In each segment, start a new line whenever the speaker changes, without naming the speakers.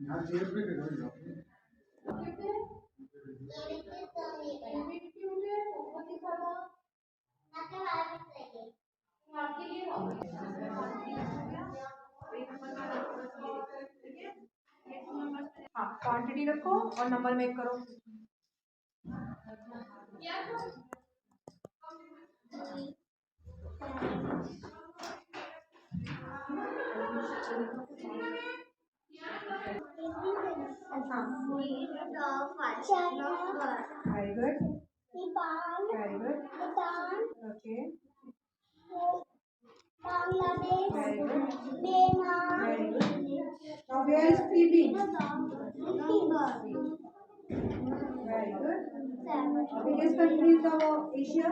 हाँ, क्वांटिटी रखो और नंबर मेक करो। Very good. Very good. Okay. Very good. Very good. Now where is Phoebe? Very good. Biggest countries of Asia?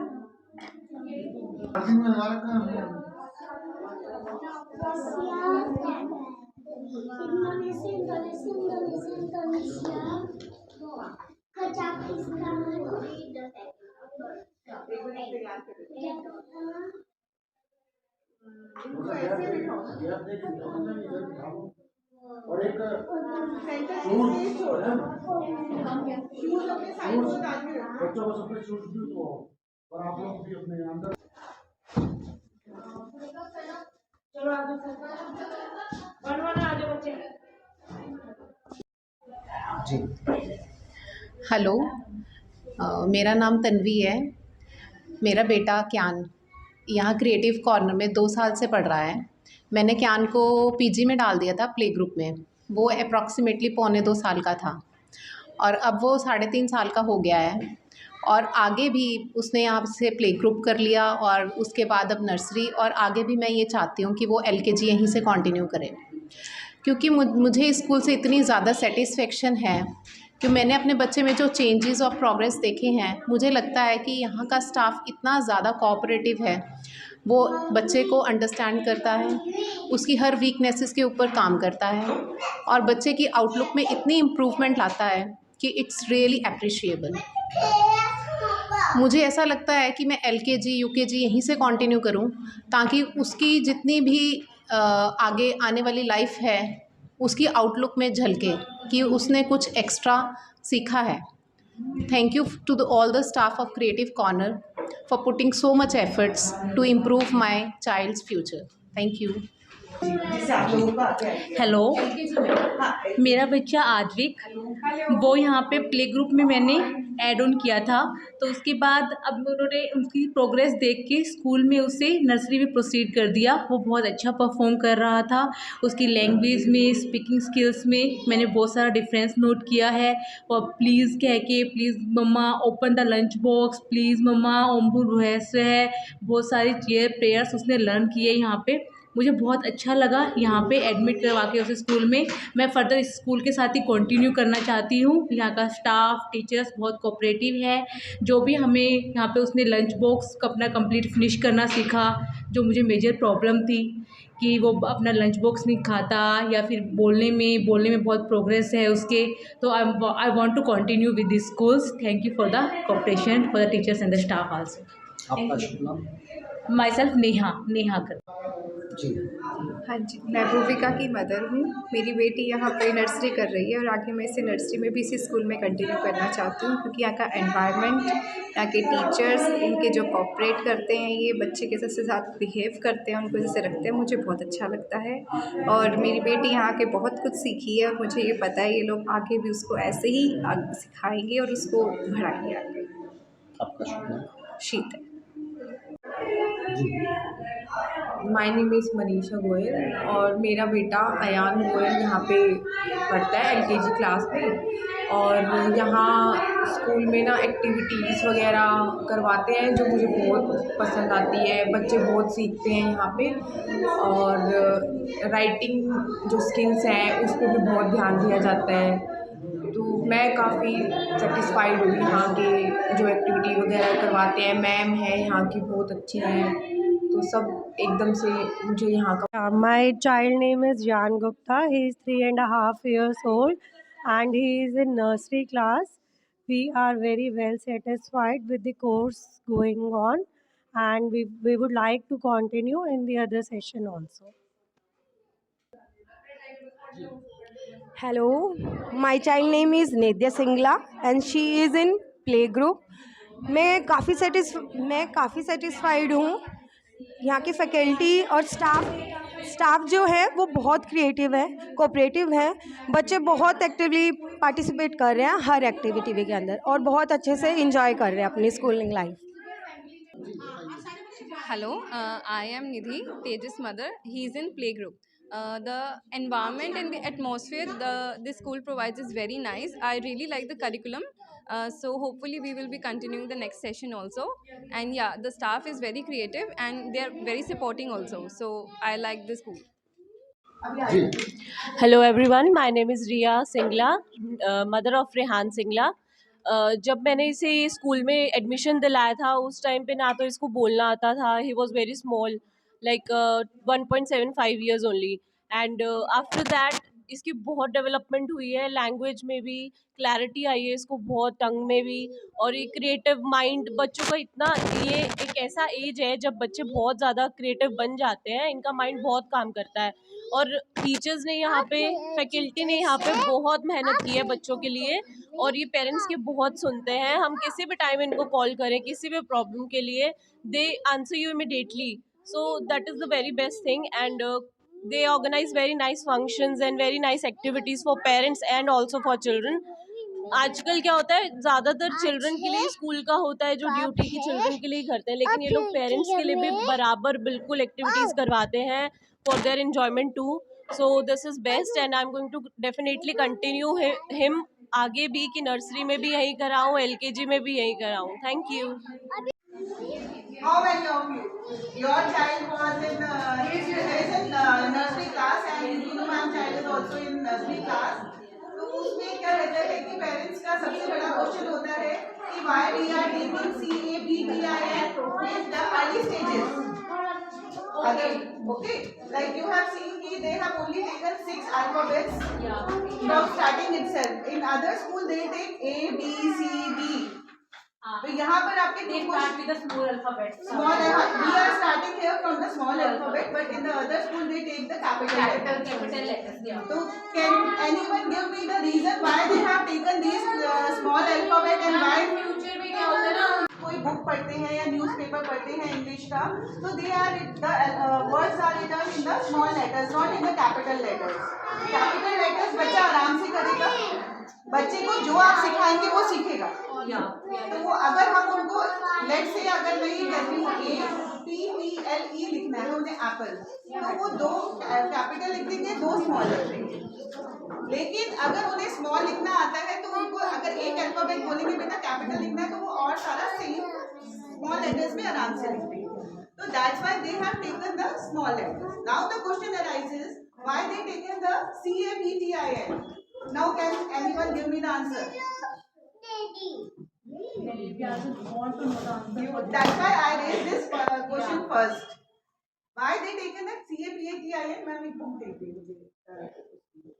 और एक बच्चों को सबके शूज भी तो और आप लोग भी अपने अंदर। चलो आगे वन वन आ जाओ बच्चे
जी। हेलो, मेरा नाम तन्वी है। मेरा बेटा क्यान यहाँ क्रिएटिव कॉर्नर में 2 साल से पढ़ रहा है। मैंने क्यान को पीजी में डाल दिया था प्ले ग्रुप में। वो अप्रॉक्सीमेटली 1.25 साल का था और अब वो 3.5 साल का हो गया है। और आगे भी उसने यहाँ से प्ले ग्रुप कर लिया और उसके बाद अब नर्सरी, और आगे भी मैं ये चाहती हूँ कि वो एलकेजी यहीं से कंटिन्यू करे, क्योंकि मुझे स्कूल से इतनी ज़्यादा सेटिस्फेक्शन है कि मैंने अपने बच्चे में जो चेंजेस और प्रोग्रेस देखे हैं। मुझे लगता है कि यहाँ का स्टाफ इतना ज़्यादा कोऑपरेटिव है, वो बच्चे को अंडरस्टैंड करता है, उसकी हर वीकनेसेस के ऊपर काम करता है और बच्चे की आउटलुक में इतनी इम्प्रूवमेंट लाता है कि इट्स रियली अप्रिशिएबल। मुझे ऐसा लगता है कि मैं एलकेजी यूकेजी यहीं से कंटिन्यू करूं, ताकि उसकी जितनी भी आगे आने वाली लाइफ है उसकी आउटलुक में झलके कि उसने कुछ एक्स्ट्रा सीखा है। Thank you to all the staff of Creative Corner for putting so much efforts to improve my child's future. Thank you.
Hello, मेरा बच्चा आद्विक, वो यहाँ पे प्ले ग्रुप में मैंने ऐड ऑन किया था। तो उसके बाद अब उन्होंने उसकी प्रोग्रेस देख के स्कूल में उसे नर्सरी में प्रोसीड कर दिया। वो बहुत अच्छा परफॉर्म कर रहा था। उसकी लैंग्वेज में, स्पीकिंग स्किल्स में मैंने बहुत सारा डिफरेंस नोट किया है। और प्लीज़ कह के, please mamma open the lunch box, please mamma ओम्बुर रहस्य है, बहुत सारी चीज़ें प्रेयर्स उसने लर्न किए यहाँ पे। मुझे बहुत अच्छा लगा यहाँ पे एडमिट करवा के उस स्कूल में। मैं फ़र्दर इस स्कूल के साथ ही कंटिन्यू करना चाहती हूँ। यहाँ का स्टाफ, टीचर्स बहुत कोऑपरेटिव है। जो भी हमें यहाँ पे उसने लंच बॉक्स अपना कंप्लीट फिनिश करना सीखा, जो मुझे मेजर प्रॉब्लम थी कि वो अपना लंच बॉक्स नहीं खाता या फिर बोलने में बहुत प्रोग्रेस है उसके। तो I want to continue with this schools. Thank you for the cooperation for the teachers and the staff also.
आपका शुभ नाम?
माई सेल्फ नेहा कर।
जी।
हाँ जी, मैं भूविका की मदर हूँ। मेरी बेटी यहाँ पे नर्सरी कर रही है और आगे मैं इसे नर्सरी में भी इसी स्कूल में कंटिन्यू करना चाहती हूँ, क्योंकि यहाँ का एनवायरनमेंट, यहाँ के टीचर्स, इनके जो कोऑपरेट करते हैं, ये बच्चे के सबसे साथ बिहेव करते हैं, उनको जैसे रखते हैं, मुझे बहुत अच्छा लगता है। और मेरी बेटी यहाँ के बहुत कुछ सीखी है और मुझे ये पता है ये लोग आगे भी उसको ऐसे ही सिखाएँगे और उसको बढ़ाएँगे आगे।
आपका शुभ नाम?
Sheetal.
My name is Manisha Goyal और मेरा बेटा अयान गोयल यहाँ पे पढ़ता है एलकेजी क्लास में। और यहाँ स्कूल में ना एक्टिविटीज़ वगैरह करवाते हैं जो मुझे बहुत पसंद आती है। बच्चे बहुत सीखते हैं यहाँ पे और राइटिंग जो स्किल्स हैं उस पर भी बहुत ध्यान दिया जाता है। तो मैं काफ़ी सेटिस्फाइड हूँ यहाँ के जो एक्टिविटी वगैरह करवाते हैं। मैम है यहाँ की बहुत अच्छी हैं, तो सब एकदम से मुझे यहाँ का।
My child name is Jan Gupta. He is 3.5 years old and he is in nursery class. We are very well satisfied with the course going on and we would like to continue in the other session also.
Hello, my child name is Nedya Singla and she is in play group. मैं काफ़ी satisfied हूँ। यहाँ की faculty और staff जो है वो बहुत क्रिएटिव है, कोऑपरेटिव है। बच्चे बहुत एक्टिवली पार्टिसिपेट कर रहे हैं हर एक्टिविटी के अंदर और बहुत अच्छे से इंजॉय कर रहे हैं अपनी schooling life.
Hello, I am Nidhi, Tejas' mother. He is in playgroup. The environment and the atmosphere the school provides is very nice. I really like the curriculum. So hopefully we will be continuing the next session also. And yeah, the staff is very creative and they are very supporting also. So I like the school.
Hello everyone, my name is Riya Singla, mother of Rehan Singla. जब मैंने इसे school में admission दिलाया था उस time पे ना तो इसको बोलना आता था। He was very small, like 1.75 years only, and after that इसकी बहुत डेवलपमेंट हुई है। लैंग्वेज में भी क्लैरिटी आई है इसको, बहुत टंग में भी, और ये क्रिएटिव माइंड बच्चों का इतना, ये एक ऐसा एज है जब बच्चे बहुत ज़्यादा क्रिएटिव बन जाते हैं, इनका माइंड बहुत काम करता है। और टीचर्स ने यहाँ पे, फैकल्टी ने यहाँ पे बहुत मेहनत की है बच्चों के लिए, और ये पेरेंट्स की बहुत सुनते हैं। हम किसी भी टाइम इनको कॉल करें किसी भी प्रॉब्लम के लिए, they answer you immediately, so that is the very best thing. And they organize very nice functions and very nice activities for parents and also for children. आजकल क्या होता है, ज़्यादातर चिल्ड्रन के लिए स्कूल का होता है जो ड्यूटी की चिल्ड्रन के लिए करते हैं, लेकिन ये लोग पेरेंट्स के लिए भी बराबर बिल्कुल एक्टिविटीज़ करवाते हैं for their enjoyment too. So this is best and I am going to definitely continue him आगे भी, कि नर्सरी में भी यही कराऊँ, LKG में भी यही कराऊँ। Thank you.
How many of you? Your child was in nursery class and Dinu ma'am child is also in nursery class. तो उसमें क्या रहता है कि पेरेंट्स का सबसे बड़ा क्वेश्चन होता है कि why we are taking CABTIN in the early stages. Okay, like you have seen कि they have only taken 6 alphabets from starting itself. In other school they take A, B, C, D. तो यहाँ पर आपके small alphabet. We are starting here from the small alphabet, but in the other school they take the capital letters. So can anyone give me the reason why they have taken these small alphabet and why future में क्या होता है ना, कोई book पढ़ते हैं या newspaper पढ़ते हैं इंग्लिश का, तो they are the words are written in the small letters, not in the capital letters. Capital letters बच्चा आराम से करेगा, बच्चे को जो आप सिखाएंगे वो सीखेगा। तो वो अगर हम उनको लेट से अगर मैं ये कहती हूँ APPLE लिखना है उन्हें एप्पल, तो वो 2 कैपिटल लिख देंगे, 2 स्मॉल लिख देंगे। लेकिन अगर उन्हें स्मॉल लिखना आता है तो उनको अगर एक अल्फाबेट बोलेंगे बेटा कैपिटल लिखना है, तो वो और सारा सेम स्मॉल लेटर्स में आराम से लिख देंगे। तो that's why they have taken the small letters. Now the question arises, why they taken the CAPTIN? Now can anyone give me the answer? That's why I raised this question first. Why they taken that CAPTIN? मैं एक book देख रही हूँ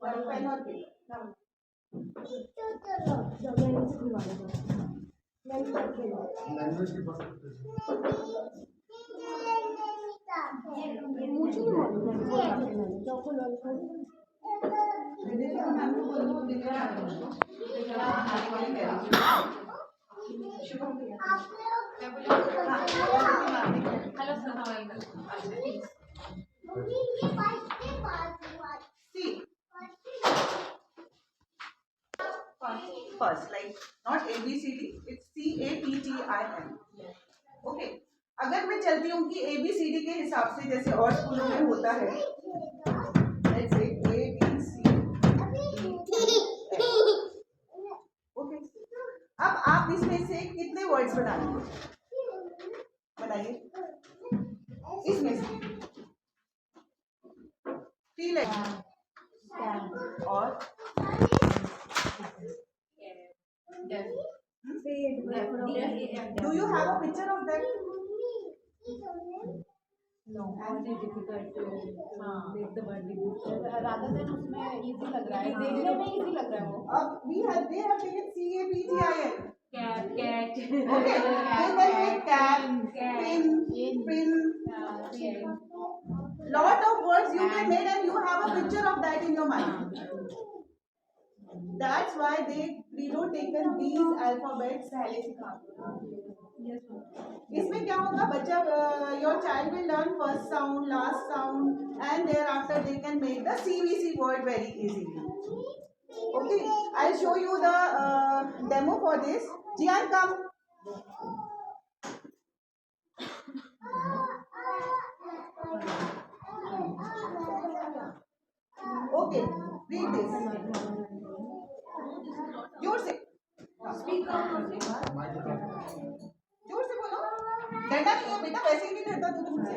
और pen और paper. First, like not ABCD, it's CAPTIN. Okay. अगर मैं चलती हूँ कि ABCD के हिसाब से जैसे और स्कूलों में होता है, let's say ABC, okay. अब आप इसमें से कितने वर्ड्स बनाएंगे? बनाइए इसमें से 3 लेटर और do you have a picture of that? No, very difficult to make the word rather than उसमें easy लग रहा है, देखने में easy लग रहा है वो। अब they have taken CAPTIN. Cat. Okay. Then they make cat, pin. Lot of words you can make and you have a picture of that in your mind. That's why we don't taken these alphabets पहले सिखा. इसमें क्या होगा बच्चा your child will learn first sound, last sound, and thereafter they can make the CVC word very easily. Okay, I'll show you the demo for this. Jian, come. Okay, read this. जोर से. Speak up. जोर से बोलो. डरना नहीं है बेटा, वैसे ही नहीं डरता तू मुझसे.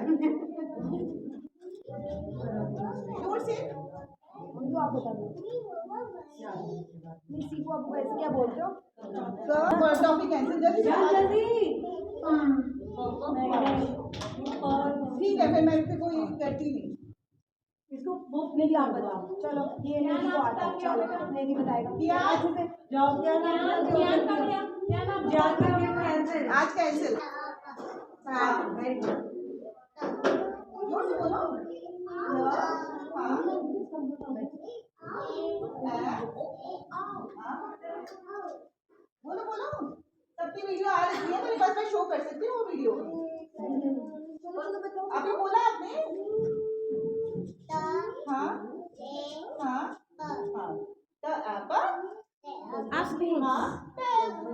जोर से. आप बता दो. नहीं सीखो आप वैसे क्या बोलते हो? टॉपिक कैंसिल जल्दी. ठीक है फिर मैं इससे कोई करती नहीं. इसको वो नहीं आप बताओ. चलो ये नहीं को आता. चलो नहीं बताएगा. क्या अच्छे से जॉब क्या नाम कैंसिल. आज कैंसिल. हाँ वेरी गुड. जोर से बोलो. बोलो बोलो. सबकी वीडियो आ रही है मेरे पास, मैं शो कर सकती हूँ वो वीडियो. अभी बोला आपने. हाँ हाँ हाँ. The apple. हाँ.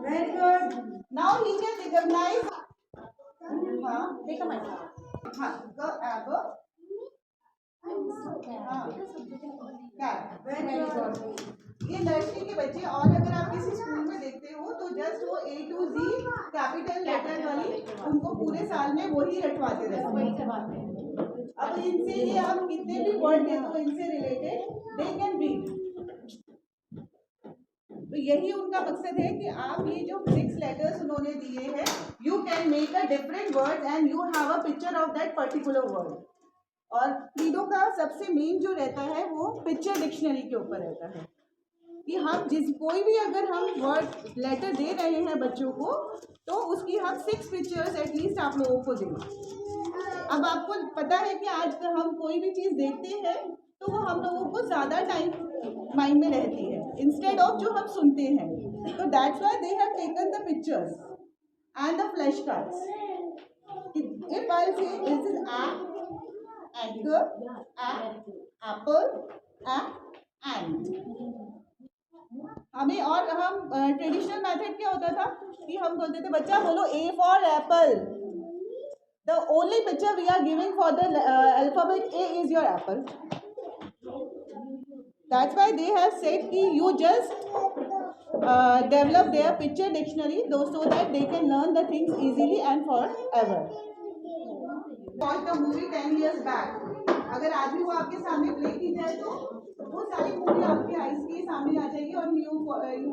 Very good. Now he can recognize. हाँ. Take a mic. हाँ. The apple. हाँ. Cat. Very good. ये नर्सरी के बच्चे, और अगर आप किसी स्कूल में देखते हो तो जस्ट वो A to Z capital letter वाली उनको पूरे साल में वही रटवाते रहते हैं. अब इनसे ये आप कितने भी वर्ड दे दो इनसे रिलेटेड, दे कैन रीड. तो यही उनका मकसद है कि आप ये जो 6 लेटर्स उन्होंने दिए हैं, you can make a different word and you have a picture of that particular word. और क्रीडो का सबसे मेन जो रहता है वो पिक्चर डिक्शनरी के ऊपर रहता है कि हम कोई भी अगर हम वर्ड लेटर दे रहे हैं बच्चों को तो उसकी हम 6 पिक्चर्स एटलीस्ट आप लोगों को दें. अब आपको पता है कि आज हम कोई भी चीज़ देखते हैं तो वो हम लोगों को ज़्यादा टाइम माइंड में रहती है इंस्टेड ऑफ जो हम सुनते हैं. तो that's why they have taken the pictures and the flash cards. If I say this is anchor, apple, and. हमें और हम ट्रेडिशनल मेथड क्या होता था कि हम बोलते थे बच्चा बोलो A for Apple. The only picture we are giving for the alphabet A is your apple. That's why they have said कि you just develop their picture dictionary so that they can learn the things easily and forever. Watch the movie 10 years back. अगर आज भी वो आपके सामने play की जाए तो वो सारी मूवी आपके आइज के सामने आ जाएगी और you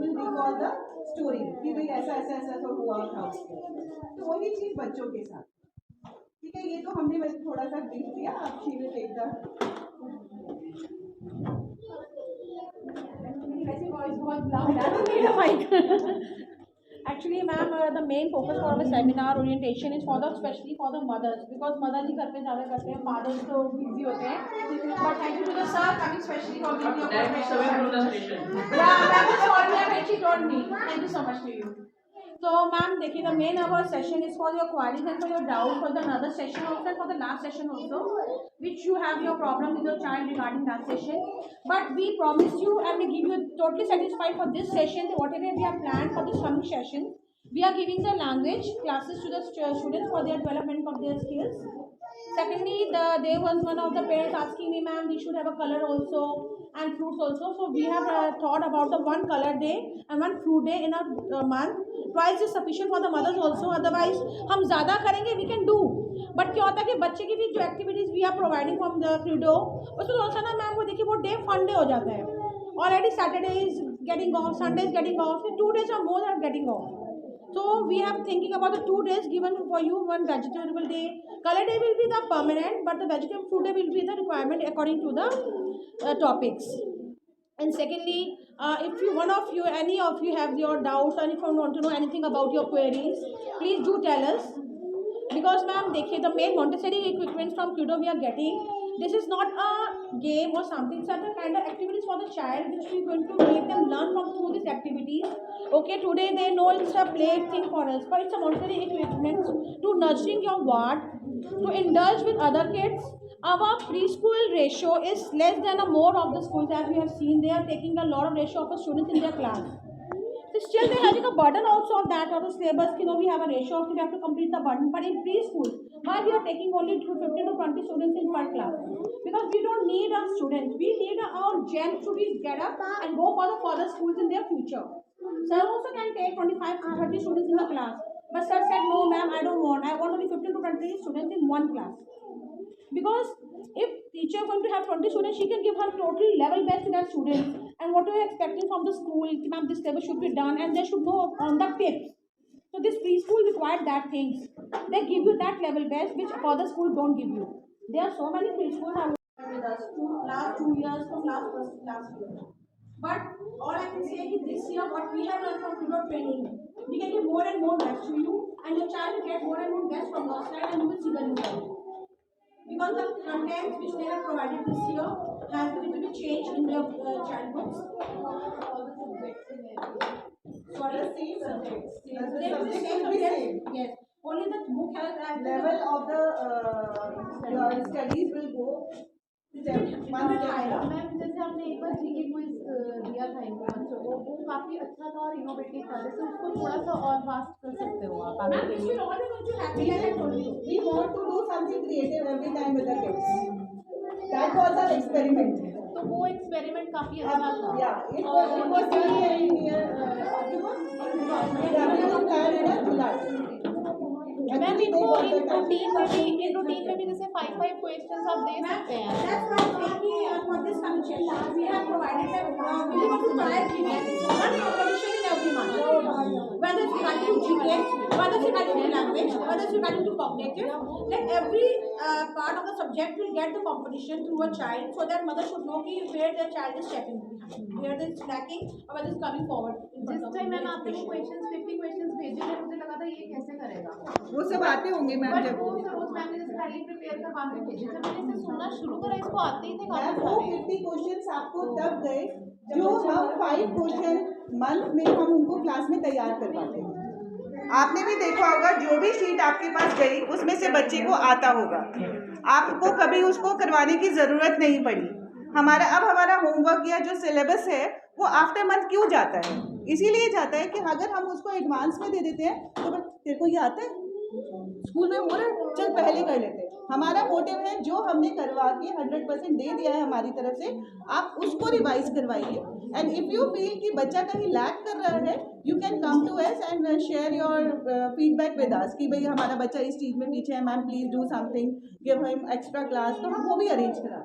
will recall the story कि भाई ऐसा ऐसा ऐसा तो हुआ था. तो वही चीज़ बच्चों के साथ. ठीक है, ये तो हमने वैसे थोड़ा सा ब्रीफ दिया. आप शी विल टेक द वैसे वॉइस बहुत लाउड है.
Actually, ma'am, the main focus for our seminar orientation is especially for the mothers, because mothers ही घर पे ज़्यादा करते हैं, fathers तो busy होते हैं. But thank you to the sir coming specially for giving your information. Yeah, ma'am just called me and she told me. Thank you so much to you. So, ma'am, देखिए, the main our session is for your queries and for your doubts for the another session also and for the last session also, which you have your problem with your child regarding that session. But we promise you and we give you totally satisfied for this session. Whatever we have planned for this coming session, we are giving the language classes to the students for their development of their skills. Secondly, there was one of the parents asking me, ma'am, we should have a color also and fruits also. So we have thought about the one color day and one fruit day in a month. Twice is sufficient for the mothers also. Otherwise, हम ज़्यादा करेंगे we can do. But क्या होता है कि बच्चे की भी जो activities we are providing from the Credo, उसमें थोड़ा सा ना मैम वो देखिए वो day fun day हो जाता है. Already Saturday is getting off, Sunday is getting off. 2 days or more are getting off. So we have thinking about the 2 days given for you. One vegetable day, color day will be the permanent, but the vegetable fruit day will be the requirement according to the topics. And secondly, if any of you have your doubts and if you want to know anything about your queries, please do tell us. Because ma'am, देखिए the main Montessori equipment from Credo we are getting, This is not a game or something. It's other kind of activities for the child which we're going to make them learn from through these activities. Okay, today they know it's a play thing for us, but it's a monetary equipment to nurturing your ward, to indulge with other kids. Our preschool ratio is less than a more of the schools, as we have seen. They are taking a lot of ratio of students in their class. So still they're having a burden also of that, or the syllabus, we have a ratio of we have to complete the burden. But in preschool, why we are taking only 15 to 20 students in per class? Because we don't need our students. We need our gems to be get up and go for the further schools in their future. Sir also can take 25 to 30 students in the class. But sir said, no ma'am, I don't want. I want only 15 to 20 students in one class. Because if teacher is going to have 20 students, she can give her total level best to that student. And what are you expecting from the school? Ma'am, this level should be done and they should know on the tips. So this preschool required that things. They give you that level best which other school don't give you. There are so many preschools have with us last 2 years from last year. But all I can say is this year what we have learned from tutor training, we can give more and more best to you, and your child will get more and more best from your side, and you will see the result. Because the contents which they have provided this year has to be changed in the child books. Sorry, same subjects. Yes. Only the book has
level of the studies will go higher.
Ma'am जैसे आपने एक बार GK quiz दिया था इनको बच्चों को, वो काफ़ी अच्छा था और इनोवेटिव था, जैसे उसको थोड़ा सा और वास्ट कर सकते हो आप आगे के लिए।
We want to do something creative every time with the kids. That was our experiment.
तो वो एक्सपेरिमेंट काफ़ी अच्छा था।
Yeah, it was really near. We will plan in July.
Ma'am इनको इन रूटीन में भी जैसे 5 क्वेश्चंस आप दे सकते हैं।
That's why for this function we have provided that we want to try one competition in every month. Whether it's regarding to GK, whether it's regarding to language, whether it's regarding to cognitive, then every part of the subject will get the competition through a child, so that mother should know where their child is checking behind, where it's lacking or whether it's coming forward.
जिस time ma'am आपने वो questions 50 questions भेजे थे, मुझे लगा था ये कैसे करेगा।
वो सब आते होंगे मैम
बट
जब
वो सरोज मैम ने जैसे पहले प्रिपेयर करवा के भेजे थे, मैंने इसे सुनना शुरू करा, इसको आते ही थे काफी
वो
सारे।
50 क्वेश्चंस आपको तब गए जो हम 5 क्वेश्चन मंथ में हम उनको क्लास में तैयार करवाते हैं। आपने भी देखा होगा जो भी शीट आपके पास गई उसमें से बच्चे को आता होगा, आपको कभी उसको करवाने की ज़रूरत नहीं पड़ी। हमारा होमवर्क या जो सिलेबस है वो आफ्टर मंथ क्यों जाता है? इसीलिए जाता है कि अगर हम उसको एडवांस में दे देते हैं तो तेरे को ये आता है, स्कूल में हो रहा है, चल पहले कर लेते हैं। हमारा मोटिव है जो हमने करवा के 100% दे दिया है हमारी तरफ से, आप उसको रिवाइज करवाइए। एंड इफ़ यू फील कि बच्चा कहीं लैक कर रहा है, you can come to us and share your feedback with us कि भाई हमारा बच्चा इस चीज़ में पीछे है, ma'am please do something, give him extra class, तो हम वो भी अरेंज करा।